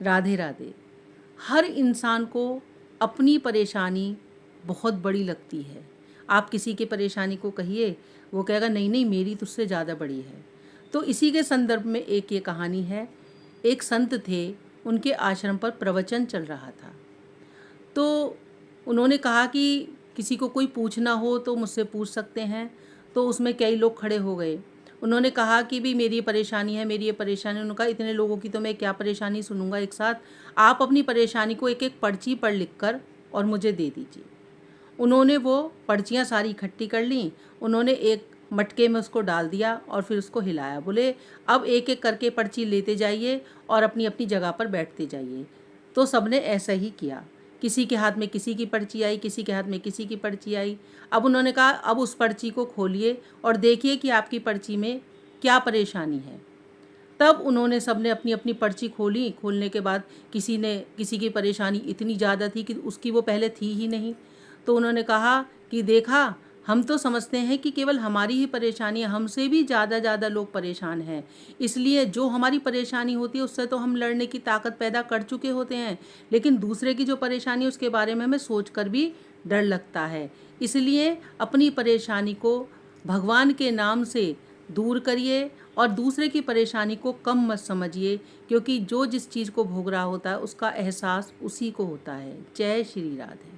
राधे राधे। हर इंसान को अपनी परेशानी बहुत बड़ी लगती है। आप किसी की परेशानी को कहिए, वो कहेगा नहीं नहीं मेरी तुझसे ज़्यादा बड़ी है। तो इसी के संदर्भ में एक ये कहानी है। एक संत थे, उनके आश्रम पर प्रवचन चल रहा था। तो उन्होंने कहा कि किसी को कोई पूछना हो तो मुझसे पूछ सकते हैं। तो उसमें कई लोग खड़े हो गए। उन्होंने कहा कि भी मेरी ये परेशानी है, मेरी ये परेशानी है। उन्होंने कहा इतने लोगों की तो मैं क्या परेशानी सुनूंगा एक साथ। आप अपनी परेशानी को एक एक पर्ची पर लिख कर और मुझे दे दीजिए। उन्होंने वो पर्चियाँ सारी इकट्ठी कर लीं। उन्होंने एक मटके में उसको डाल दिया और फिर उसको हिलाया। बोले अब एक एक करके पर्ची लेते जाइए और अपनी अपनी जगह पर बैठते जाइए। तो सबने ऐसा ही किया। किसी के हाथ में किसी की पर्ची आई, किसी के हाथ में किसी की पर्ची आई। अब उन्होंने कहा अब उस पर्ची को खोलिए और देखिए कि आपकी पर्ची में क्या परेशानी है। तब उन्होंने सबने अपनी अपनी पर्ची खोली। खोलने के बाद किसी की परेशानी इतनी ज़्यादा थी कि उसकी वो पहले थी ही नहीं। तो उन्होंने कहा कि देखा, हम तो समझते हैं कि केवल हमारी ही परेशानी है, हमसे भी ज़्यादा लोग परेशान हैं। इसलिए जो हमारी परेशानी होती है उससे तो हम लड़ने की ताकत पैदा कर चुके होते हैं, लेकिन दूसरे की जो परेशानी है उसके बारे में हमें सोच कर भी डर लगता है। इसलिए अपनी परेशानी को भगवान के नाम से दूर करिए और दूसरे की परेशानी को कम मत समझिए, क्योंकि जो जिस चीज़ को भोग रहा होता है उसका एहसास उसी को होता है। जय श्री राधे।